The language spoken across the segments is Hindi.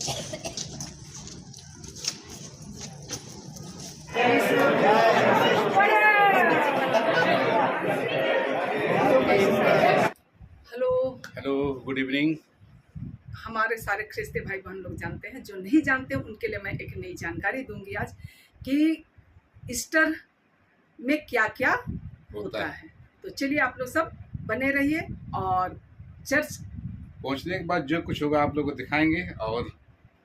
Hello hello, good evening. हमारे सारे ख्रिस्ती भाई बहन लोग जानते हैं, जो नहीं जानते उनके लिए मैं एक नई जानकारी दूंगी आज कि ईस्टर में क्या क्या होता है। तो चलिए आप लोग सब बने रहिए और चर्च पहुंचने के बाद जो कुछ होगा आप लोग को दिखाएंगे और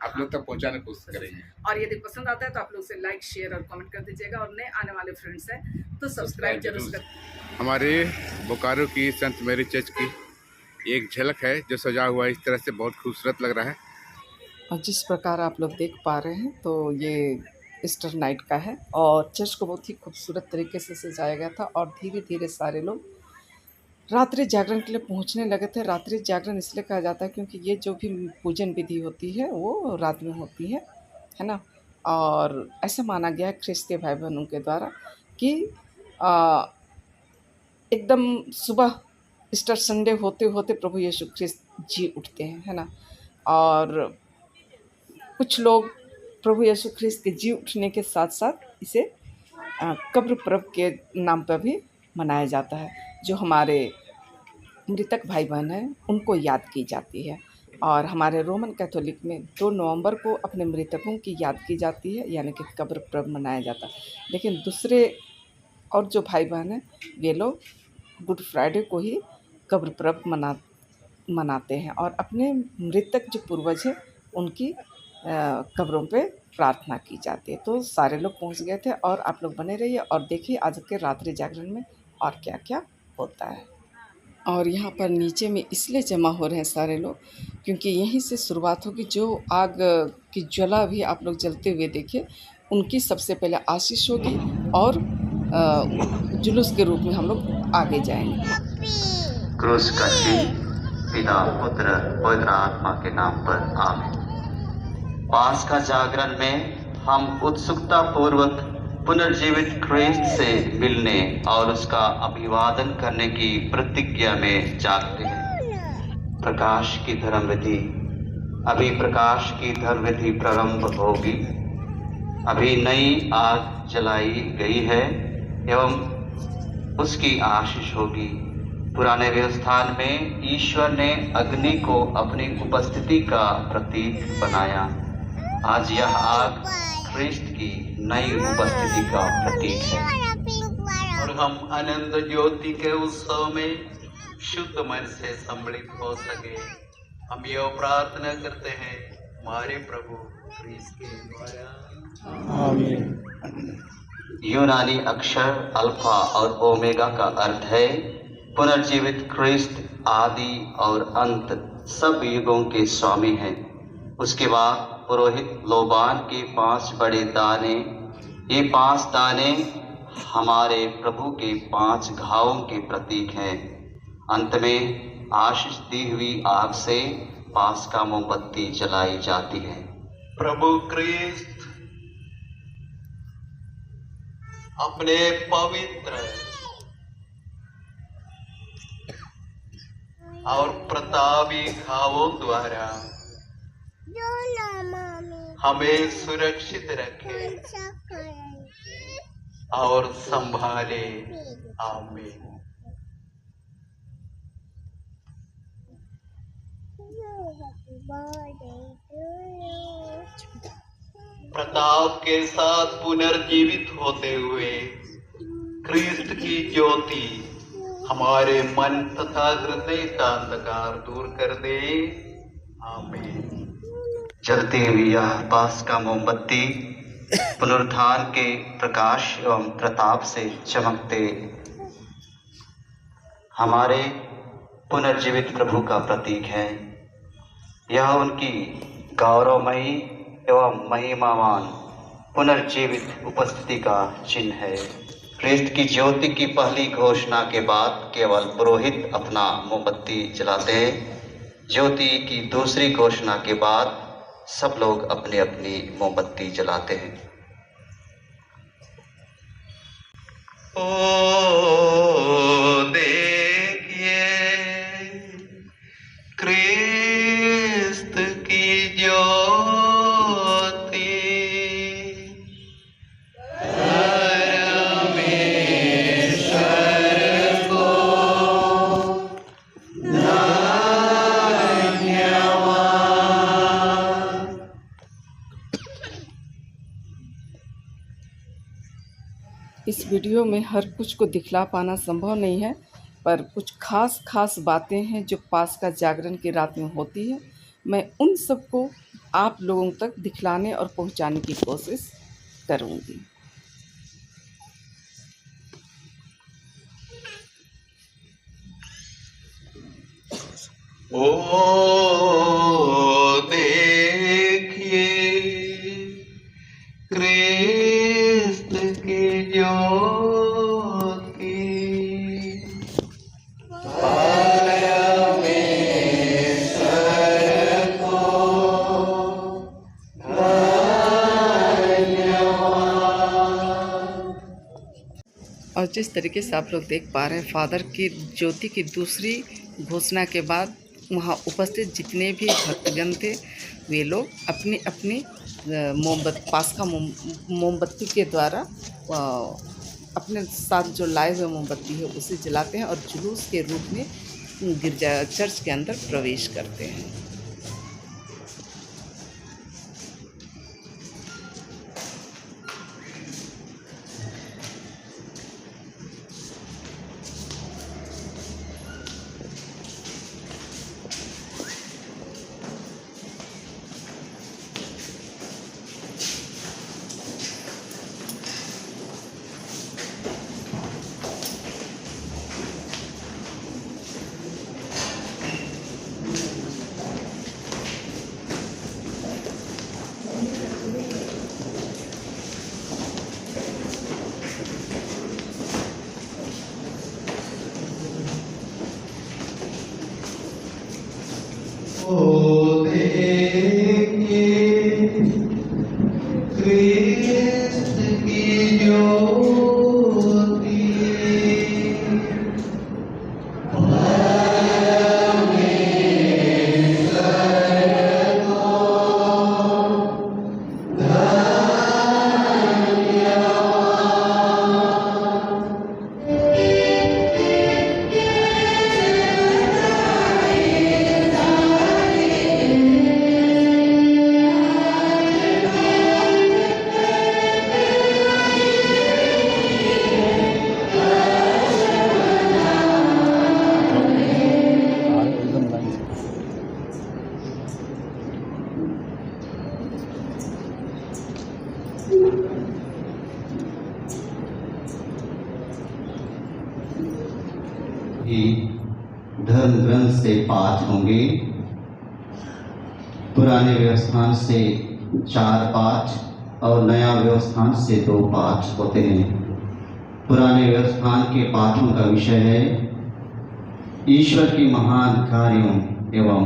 आप लोग तक पहुंचाने की कोशिश करेंगे। और यदि पसंद आता है तो आप लोग से लाइक शेयर और कमेंट कर दीजिएगा, और नए आने वाले फ्रेंड्स हैं तो सब्सक्राइब जरूर कर। हमारे बोकारो की सेंट मैरी चर्च की एक झलक है जो सजा हुआ है, इस तरह से बहुत खूबसूरत लग रहा है। और जिस प्रकार आप लोग देख पा रहे हैं तो ये ईस्टर नाइट का है और चर्च को बहुत ही खूबसूरत तरीके से सजाया गया था, और धीरे धीरे सारे लोग रात्रि जागरण के लिए पहुंचने लगे थे। रात्रि जागरण इसलिए कहा जाता है क्योंकि ये जो भी पूजन विधि होती है वो रात में होती है ना। और ऐसा माना गया है ख्रिस्तीय भाई बहनों के द्वारा कि आ, एकदम सुबह ईस्टर संडे होते होते प्रभु यीशु ख्रिस्त जी उठते हैं, है ना। और कुछ लोग प्रभु यीशु ख्रिस्त के जी उठने के साथ साथ इसे कब्र पर्व के नाम पर भी मनाया जाता है। जो हमारे मृतक भाई बहन हैं उनको याद की जाती है, और हमारे रोमन कैथोलिक में 2 नवंबर को अपने मृतकों की याद की जाती है, यानी कि कब्र पर्व मनाया जाता है। लेकिन दूसरे और जो भाई बहन हैं वे लोग गुड फ्राइडे को ही कब्र पर्व मनाते हैं और अपने मृतक जो पूर्वज हैं उनकी कब्रों पे प्रार्थना की जाती है। तो सारे लोग पहुंच गए थे और आप लोग बने रहिए और देखिए आज के रात्रि जागरण में और क्या क्या होता है। और यहाँ पर नीचे में इसलिए जमा हो रहे हैं सारे लोग क्योंकि यहीं से शुरुआत होगी। जो आग की ज्वाला भी आप लोग जलते हुए देखिए, उनकी सबसे पहले आशीष होगी और जुलूस के रूप में हम लोग आगे जाएंगे। क्रूस का चिन्ह पिता पुत्र पवित्र आत्मा के नाम पर आमीन। पास का जागरण में हम उत्सुकता पूर्वक पुनर्जीवित ख्रिस्त से मिलने और उसका अभिवादन करने की प्रतिज्ञा में जागते हैं। प्रकाश की धर्मविधि, अभी प्रकाश की धर्मविधि प्रारंभ होगी। अभी नई आग जलाई गई है एवं उसकी आशीष होगी। पुराने व्यवस्थान में ईश्वर ने अग्नि को अपनी उपस्थिति का प्रतीक बनाया। आज यह आग ख्रिस्त की नई उपस्थिति का प्रतीक है और हम आनंद ज्योति के उत्सव में शुद्ध मन से सम्मिलित हो सके, हम यह प्रार्थना करते हैं हमारे प्रभु ख्रिस्त के द्वारा। आमीन। यूनानी अक्षर अल्फा और ओमेगा का अर्थ है पुनर्जीवित ख्रिस्त, आदि और अंत, सब युगों के स्वामी हैं। उसके बाद पुरोहित लोबान के 5 बड़े दाने, ये 5 दाने हमारे प्रभु के 5 घावों के प्रतीक हैं। अंत में आशीष दी हुई आग से पास का मोमबत्ती जलाई जाती है। प्रभु ख्रिस्त अपने पवित्र और प्रतापी घावों द्वारा हमें सुरक्षित रखे और संभाले। आमीन। प्रताप के साथ पुनर्जीवित होते हुए ख्रिस्त की ज्योति हमारे मन तथा हृदय का अंधकार दूर कर दे। आमीन। जलती हुई यह पास का मोमबत्ती पुनरुत्थान के प्रकाश एवं प्रताप से चमकते हमारे पुनर्जीवित प्रभु का प्रतीक है। यह उनकी गौरवमयी एवं महिमावान पुनर्जीवित उपस्थिति का चिन्ह है। ख्रिस्त की ज्योति की पहली घोषणा के बाद केवल पुरोहित अपना मोमबत्ती जलाते हैं। ज्योति की दूसरी घोषणा के बाद सब लोग अपनी अपनी मोमबत्ती जलाते हैं। ओ देखिए ख्रिस्त की ज्योति इस वीडियो में हर कुछ को दिखला पाना संभव नहीं है, पर कुछ खास बातें हैं जो पास का जागरण की रात में होती है। मैं उन सबको आप लोगों तक दिखलाने और पहुंचाने की कोशिश करूंगी। ओ देखिए कृष्ण की ज्योति और जिस तरीके से आप लोग देख पा रहे हैं, फादर की ज्योति की दूसरी घोषणा के बाद वहाँ उपस्थित जितने भी भक्तगण थे, वे लोग अपनी अपनी पास का मोमबत्ती के द्वारा अपने साथ जो लाए हुए मोमबत्ती है उसे जलाते हैं और जुलूस के रूप में गिरजा चर्च के अंदर प्रवेश करते हैं। ओ देखिए कृष्ण की ज्योति धर्म ग्रंथ से पाठ होंगे। पुराने व्यवस्थान से 4 पाठ और नया व्यवस्थान से 2 पाठ होते हैं। पुराने व्यवस्थान के पाठों का विषय है ईश्वर की महान कार्यों एवं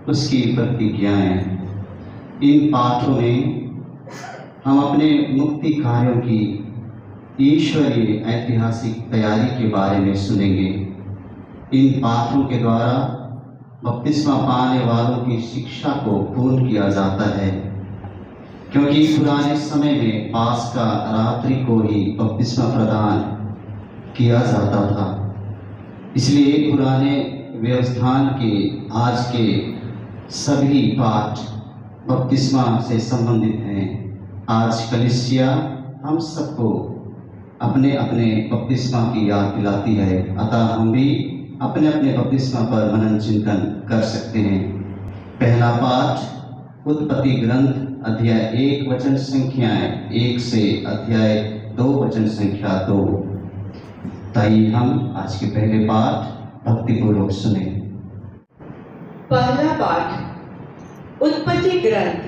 उसकी प्रतिज्ञाएं। इन पाठों में हम अपने मुक्ति कार्यों की ईश्वरीय ऐतिहासिक तैयारी के बारे में सुनेंगे। इन पाठों के द्वारा बपतिस्मा पाने वालों की शिक्षा को पूर्ण किया जाता है, क्योंकि पुराने समय में पास्का रात्रि को ही बपतिस्मा प्रदान किया जाता था। इसलिए पुराने व्यवस्थान के आज के सभी पाठ बपतिस्मा से संबंधित हैं। आज कलीसिया हम सबको अपने अपने बपतिस्मा की याद दिलाती है, अतः हम भी अपने अपने बपतिस्मा पर मनन चिंतन कर सकते हैं। पहला पाठ उत्पत्ति ग्रंथ अध्याय 1 वचन संख्या 1 से अध्याय 2 वचन संख्या 2। ताइए हम आज के पहले पाठ भक्तिपूर्वक सुने। पहला पाठ उत्पत्ति ग्रंथ।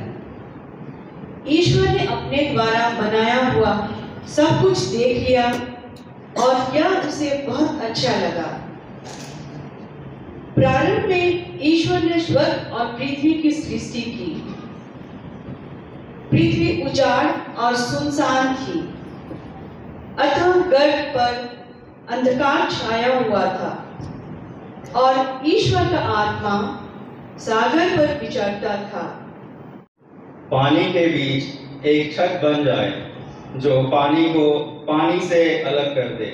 ईश्वर ने अपने द्वारा बनाया हुआ सब कुछ देख लिया और यह उसे बहुत अच्छा लगा। प्रारंभ में ईश्वर ने स्वर्ग और पृथ्वी की सृष्टि की। पृथ्वी उजाड़ और सुनसान थी, अतः गर्भ पर अंधकार छाया हुआ था और ईश्वर का आत्मा सागर पर विचरता था। पानी के बीच एक छत बन जाए जो पानी को पानी से अलग कर दे।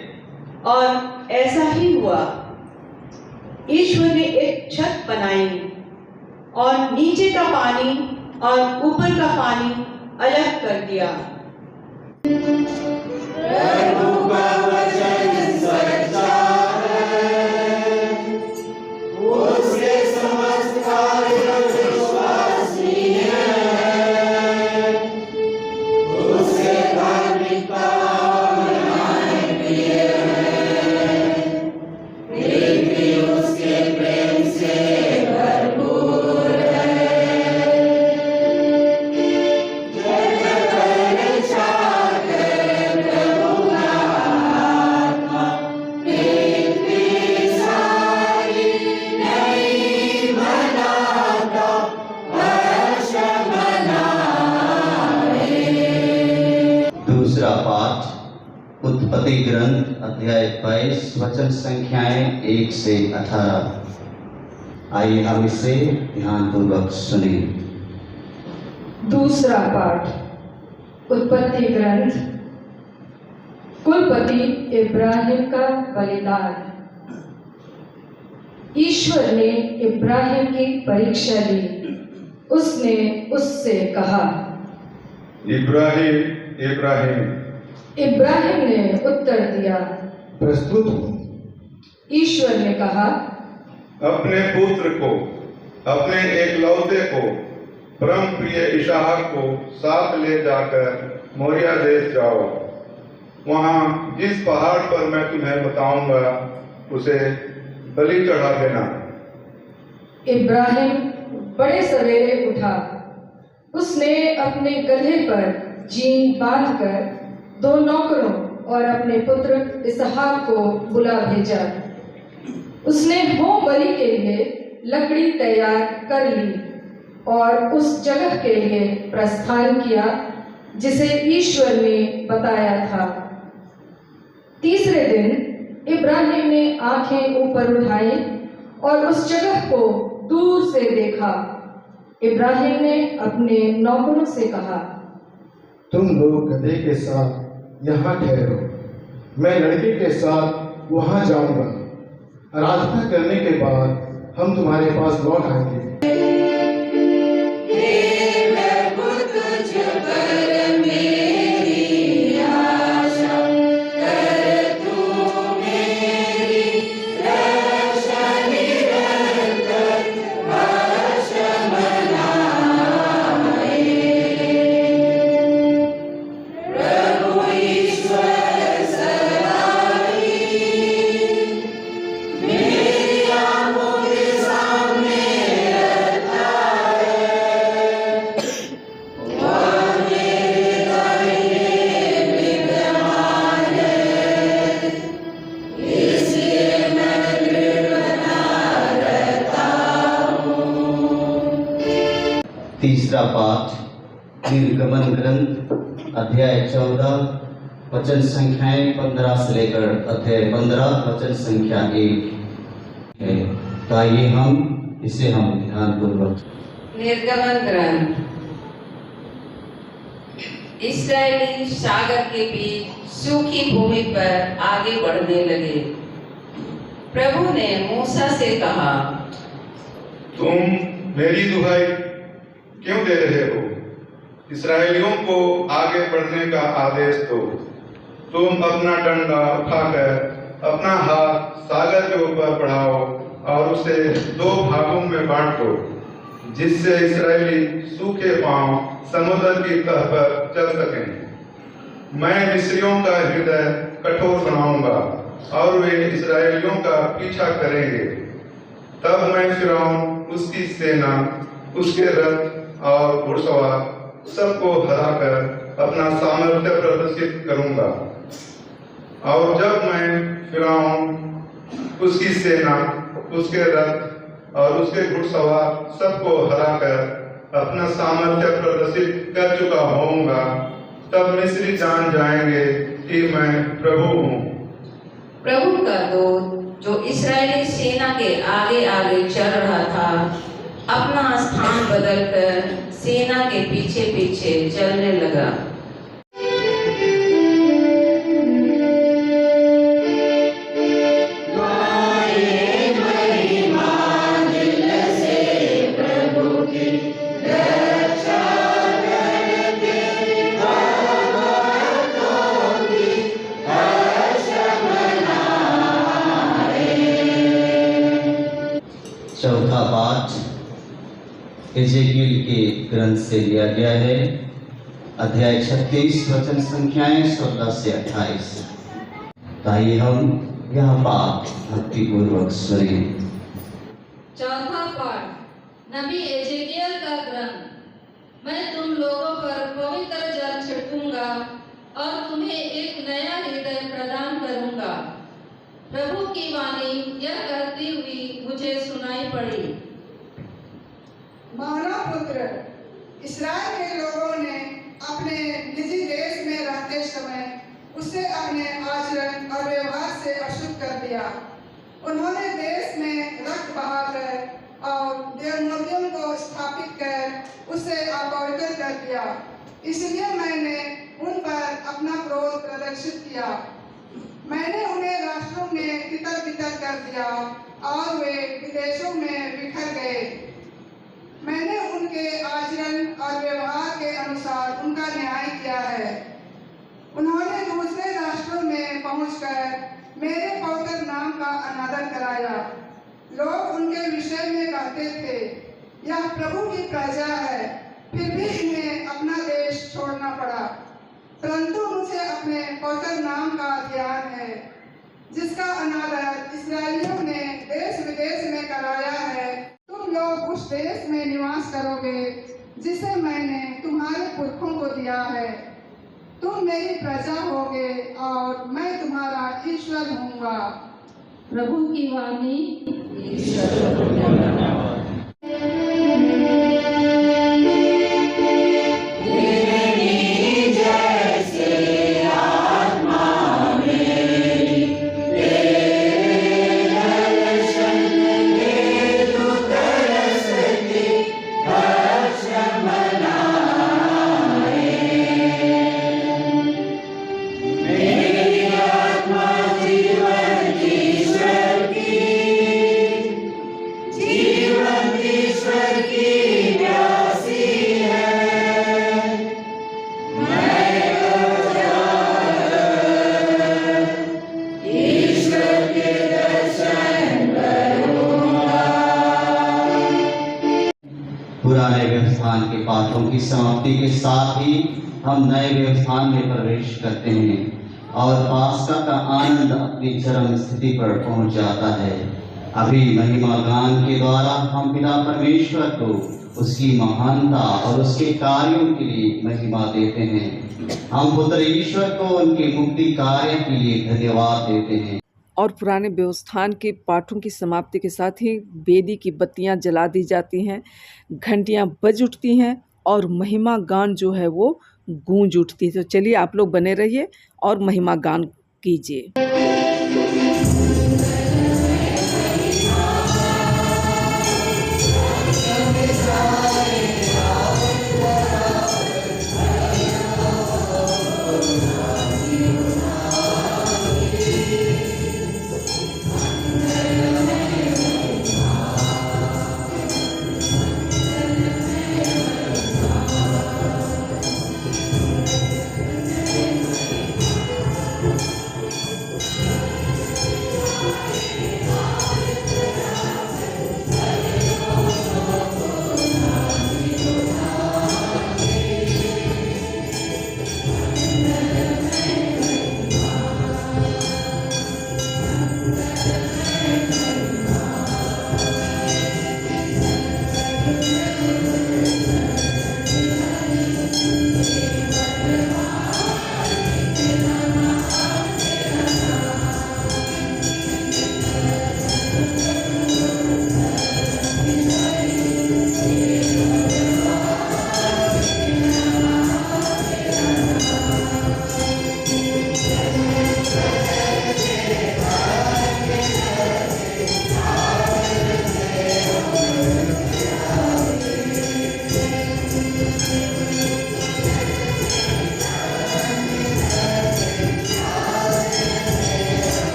और ऐसा ही हुआ। ईश्वर ने एक छत बनाई और नीचे का पानी और ऊपर का पानी अलग कर दिया। दूसरा पाठ उत्पत्ति ग्रंथ अध्याय 22 वचन संख्याएं 1 से 18। आइए हम इसे ध्यानपूर्वक सुने। दूसरा पाठ उत्पत्ति ग्रंथ। कुलपति इब्राहिम का बलिदान। ईश्वर ने इब्राहिम की परीक्षा ली। उसने उससे कहा, इब्राहिम इब्राहिम। इब्राहिम ने उत्तर दिया, प्रस्तुत हूँ। ईश्वर ने कहा, अपने पुत्र को, अपने एकलौते को, परम प्रिय इसहाक को साथ ले जाकर मोरिया देश जाओ। वहाँ जिस पहाड़ पर मैं तुम्हें बताऊंगा उसे बलि चढ़ा देना। इब्राहिम बड़े सवेरे उठा। उसने अपने गधे पर जीन बांधकर 2 नौकरों और अपने पुत्र इसहाक को बुला भेजा। उसने होम बलि के लिए लकड़ी तैयार कर ली और उस जगह के लिए प्रस्थान किया जिसे ईश्वर ने बताया था। तीसरे दिन इब्राहिम ने आंखें ऊपर उठाई और उस जगह को दूर से देखा। इब्राहिम ने अपने नौकरों से कहा, तुम लोग गधे के साथ यहाँ ठहरो, मैं लड़के के साथ वहाँ जाऊंगा। आराधना करने के बाद हम तुम्हारे पास लौट आएंगे। तीसरा पाठ निर्गमन ग्रंथ अध्याय 14 वचन संख्याएं 15 से लेकर अध्याय 15 वचन संख्या 1 है। तो आइए इसे हम ध्यानपूर्वक। निर्गमन ग्रंथ। इस्राएली सागर के बीच सूखी भूमि पर आगे बढ़ने लगे। प्रभु ने मूसा से कहा, तुम मेरी दुहाई क्यों दे रहे हो? इस्राएलियों को आगे बढ़ने का आदेश दो। तुम अपना डंडा उठाकर अपना हाथ सागर के ऊपर बढ़ाओ और उसे 2 भागों में बांट दो, जिससे इस्राएली सूखे पांव समुद्र की तह पर चल सकें। मैं मिस्रियों का हृदय कठोर बनाऊंगा और वे इस्राएलियों का पीछा करेंगे। तब मैं फिरौन, उसकी सेना, उसके रथ और घुड़सवार सबको हराकर अपना सामर्थ्य प्रदर्शित करूंगा। और जब मैं फिरौन, उसकी सेना, उसके रथ और उसके घुड़सवार सबको हराकर अपना सामर्थ्य प्रदर्शित कर चुका होऊंगा, तब मिस्री जान जाएंगे कि मैं प्रभु हूँ। प्रभु का दूत जो इस्राएली सेना के आगे आगे चल रहा था, अपना स्थान बदलकर सेना के पीछे पीछे चलने लगा। एजेकियल के ग्रंथ से लिया गया है, अध्याय 36 वचन संख्याएं 16 से 28। ताइए हम यह पाठ भक्तिपूर्वक सुने। चौथा पाठ, नबी एजेकियल का ग्रंथ। मैं तुम लोगों पर पवित्र जल छिड़कूंगा और तुम्हें एक नया हृदय प्रदान करूंगा। प्रभु की वाणी यह कहती हुई मुझे सुनाई पड़ी। मानव पुत्र, इस्राएल के लोगों ने अपने निजी देश में रहते समय उसे अपने आचरण और व्यवहार से अशुद्ध कर दिया। उन्होंने देश में रक्त बहाकर और देवमूर्तियों को स्थापित कर उसे अपवित्र कर दिया। इसलिए मैंने उन पर अपना क्रोध प्रदर्शित किया। मैंने उन्हें राष्ट्रों में तितर बितर कर दिया और वे विदेशों में बिखर गए। मैंने उनके आचरण और व्यवहार के अनुसार उनका न्याय किया है। उन्होंने दूसरे राष्ट्रों में पहुंचकर मेरे पवित्र नाम का अनादर कराया। लोग उनके विषय में कहते थे, यह प्रभु की प्रजा है, फिर भी इन्हें अपना देश छोड़ना पड़ा। परंतु मुझे अपने पवित्र नाम का ध्यान है, जिसका अनादर इस्राएलियों ने देश विदेश में कराया है। तुम लोग उस देश में निवास करोगे जिसे मैंने तुम्हारे पुरखों को दिया है। तुम मेरी प्रजा होगे और मैं तुम्हारा ईश्वर होऊंगा। प्रभु की वाणी। पुराने व्यवस्थान के पाठों की समाप्ति के साथ ही हम नए व्यवस्थान में प्रवेश करते हैं और पास्का का आनंद अपनी चरम स्थिति पर पहुंच जाता है। अभी महिमा गान के द्वारा हम पिता परमेश्वर को उसकी महानता और उसके कार्यों के लिए महिमा देते हैं। हम पुत्र ईश्वर को उनके मुक्ति कार्य के लिए धन्यवाद देते हैं। और पुराने व्यवस्थान के पाठों की समाप्ति के साथ ही वेदी की बत्तियां जला दी जाती हैं, घंटियां बज उठती हैं और महिमा गान जो है वो गूंज उठती है। तो चलिए आप लोग बने रहिए और महिमा गान कीजिए।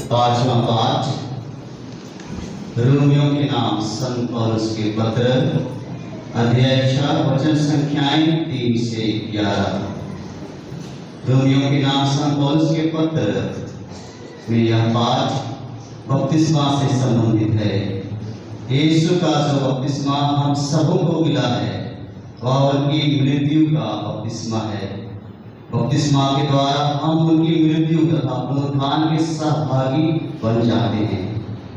पांचवा पाठ रोमियो के नाम संत पौलुस के पत्र अध्याय 4 वचन संख्याएं 3 से 11। रोमियो के नाम संत पौलुस के पत्र में यह पाठ बपतिस्मा से संबंधित है। यीशु का जो बपतिस्मा हम सबों को मिला है वह उनकी मृत्यु का बपतिस्मा है। बपतिस्मा के द्वारा हम उनकी मृत्यु तथा पुनरुत्थान के सहभागी बन जाते हैं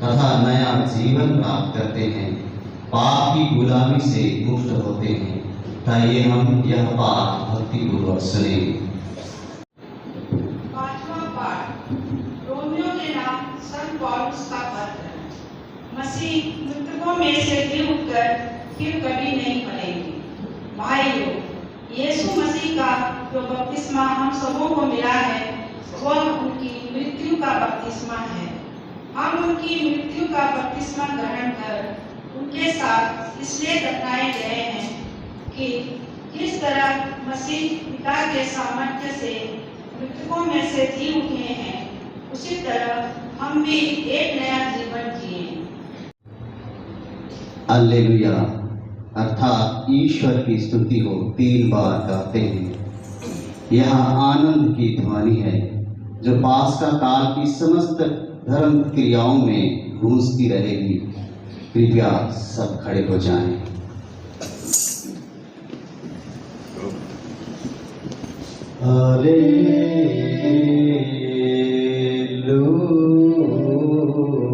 तथा नया जीवन प्राप्त करते हैं, पाप की गुलामी से मुक्त होते हैं। ताइए हम यह पाठ भक्ति पूर्वक सुने। पांचवा पाठ रोमियो के नाम संत पौलुस का पत्र। मसीह मृतकों में से जी उठकर फिर कभी नहीं मरेंगे। भाइयों, यीशु मसीह का जो बपतिस्मा हम सबों को मिला है वह उनकी मृत्यु का बपतिस्मा है। हम उनकी मृत्यु का बपतिस्मा ग्रहण कर उनके साथ इसलिए दफनाए गए हैं कि जिस तरह मसीह पिता के सामर्थ्य से मृतकों में से जी उठे हैं उसी तरह हम भी एक नया जीवन जिए। हालेलुया, अर्थात ईश्वर की स्तुति हो 3 बार गाते हैं। यह आनंद की ध्वनि है जो पास्का काल की समस्त धर्म क्रियाओं में गूंजती रहेगी। कृपया सब खड़े हो जाएं।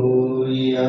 Hallelujah, hallelujah.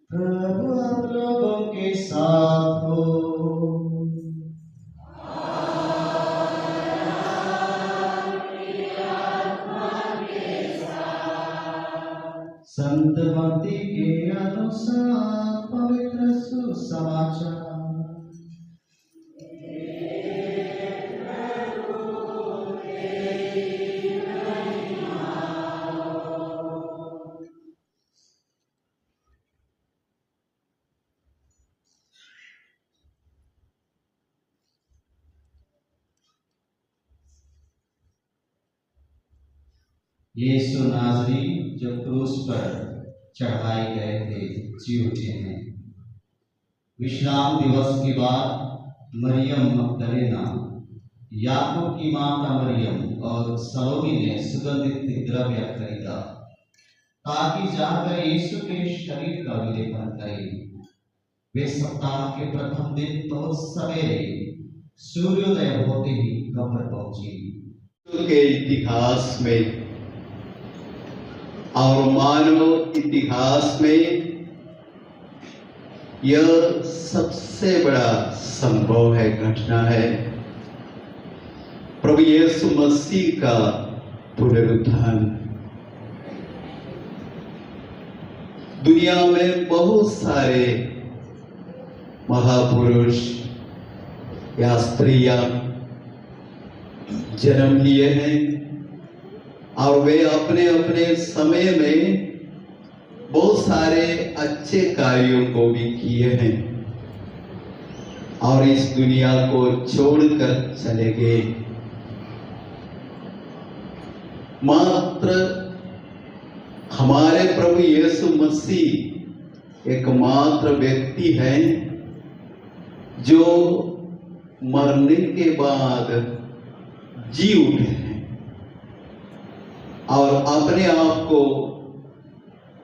प्रभु आप लोगों के साथ हो। संत मत्ती के अनुसार पवित्र सुसमाचार। यीशु नाज़री जो क्रूस पर चढ़ाए गए थे जी उठे हैं। विश्राम दिवस के बाद मरियम मगदलेना, याकूब की माता मरियम और सलोमी ने सुगंधित द्रव्य खरीदा ताकि जाकर यीशु के शरीर का विलेपन करें। वे सप्ताह के प्रथम दिन बहुत सवेरे सूर्योदय होते ही कब्र पहुंची। के इतिहास में और मानव इतिहास में यह सबसे बड़ा संभव है, घटना है, प्रभु यीशु मसीह का पुनरुत्थान। दुनिया में बहुत सारे महापुरुष या स्त्रियां जन्म लिए हैं और वे अपने अपने समय में बहुत सारे अच्छे कार्यों को भी किए हैं और इस दुनिया को छोड़कर चले गए। मात्र हमारे प्रभु यीशु मसीह एकमात्र व्यक्ति हैं जो मरने के बाद जी उठे हैं और अपने आप को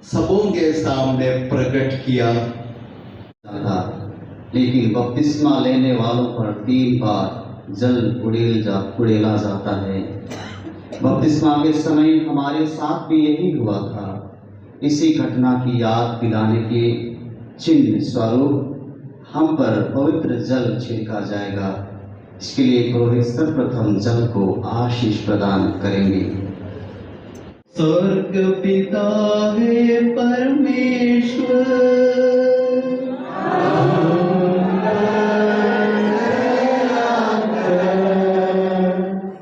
सबों के सामने प्रकट किया। लेकिन बपतिस्मा लेने वालों पर 3 बार जल उड़ेला जाता है। बपतिस्मा के समय हमारे साथ भी यही हुआ था। इसी घटना की याद दिलाने के चिन्ह स्वरूप हम पर पवित्र जल छिड़का जाएगा। इसके लिए पुरोहित सर्वप्रथम जल को आशीष प्रदान करेंगे। स्वर्ग पिता है परमेश्वर,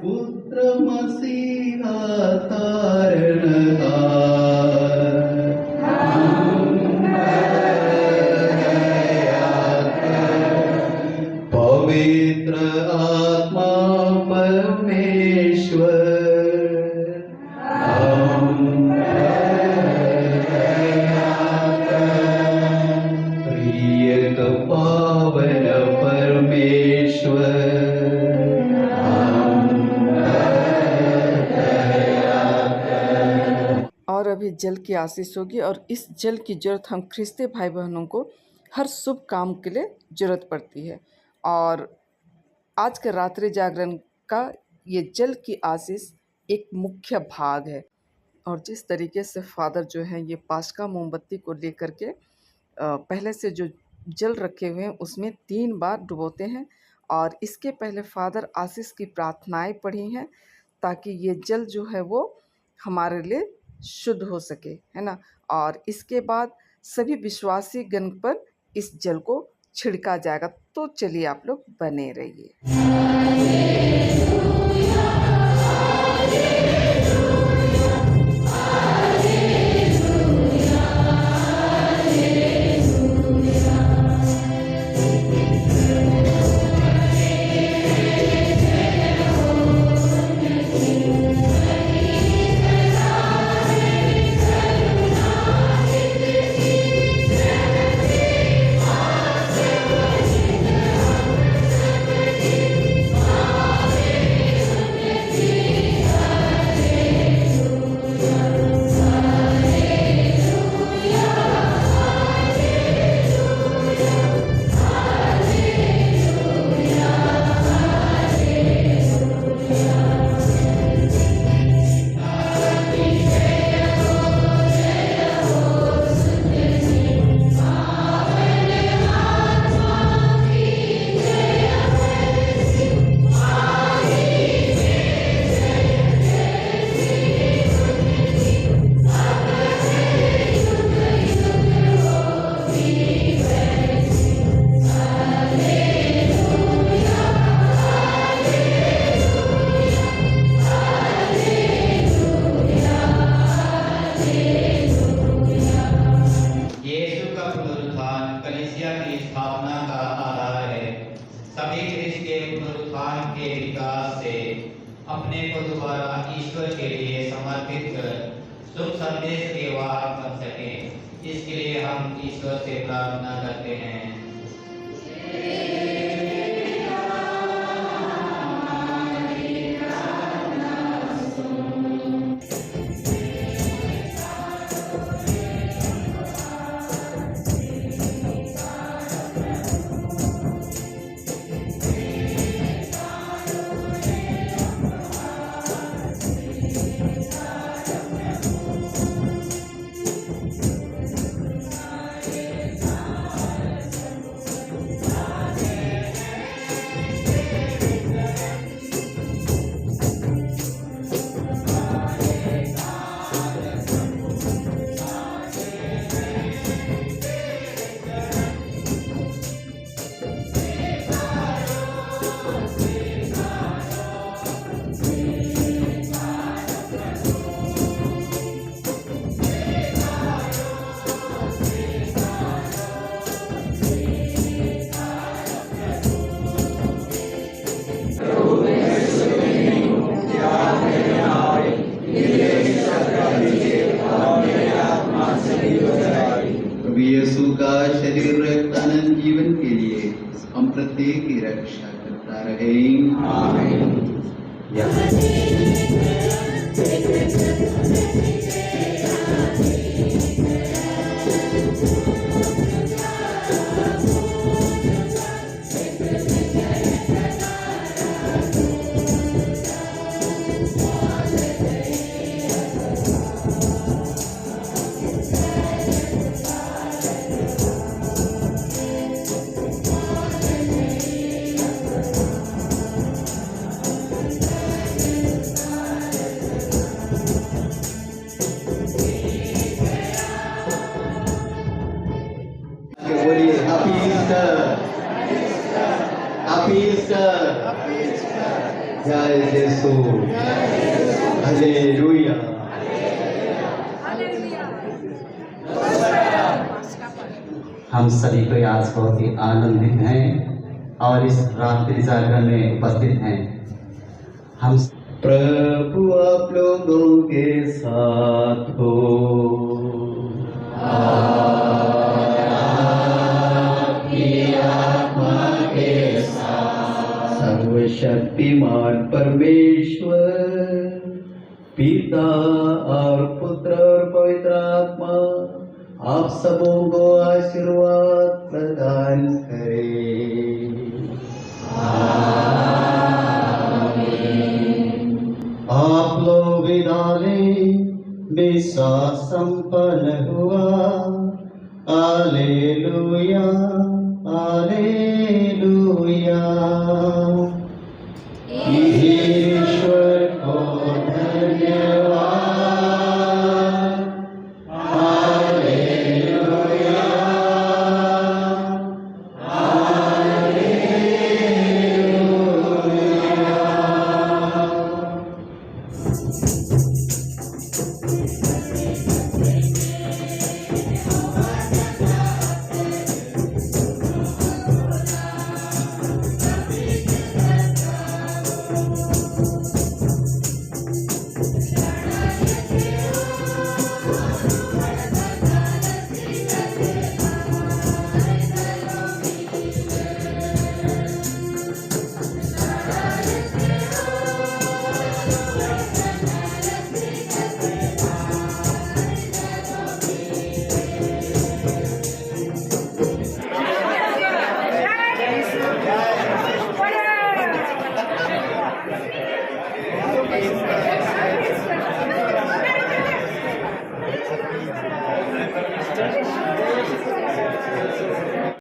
पुत्र मसीहा तारणहार, पवित्र आत्मा परमेश्वर, पावन परमेश्वर, और अभी जल की आशीष होगी और इस जल की जरूरत हम ख्रिस्ती भाई बहनों को हर शुभ काम के लिए ज़रूरत पड़ती है। और आज के रात्रि जागरण का ये जल की आशीष एक मुख्य भाग है। और जिस तरीके से फादर जो है ये पास्का मोमबत्ती को लेकर के पहले से जो जल रखे हुए हैं उसमें 3 बार डुबोते हैं और इसके पहले फादर आशीष की प्रार्थनाएं पढ़ी हैं ताकि ये जल जो है वो हमारे लिए शुद्ध हो सके, है ना। और इसके बाद सभी विश्वासी गण पर इस जल को छिड़का जाएगा। तो चलिए आप लोग बने रहिए। के पुनरुत्थान के विकास से अपने को दोबारा ईश्वर के लिए समर्पित कर शुभ संदेश के वाहक बन सके, इसके लिए हम ईश्वर से प्रार्थना करते हैं। प्रभु यीशु का शरीर रक्त अनंत जीवन के लिए हम प्रत्येक की रक्षा करता रहे। आमीन। बोलिए जय यीशु, हालेलुया। हम सभी को आज बहुत ही आनंदित हैं और इस रात्रि जागरण में उपस्थित हैं। हम प्रभु आप लोगों के साथ हो। सर्वशक्तिमान परमेश्वर पिता और पुत्र और पवित्र आत्मा आप सबों को आशीर्वाद प्रदान करे। आप लोग विदा लें, विश्वास संपन्न हुआ।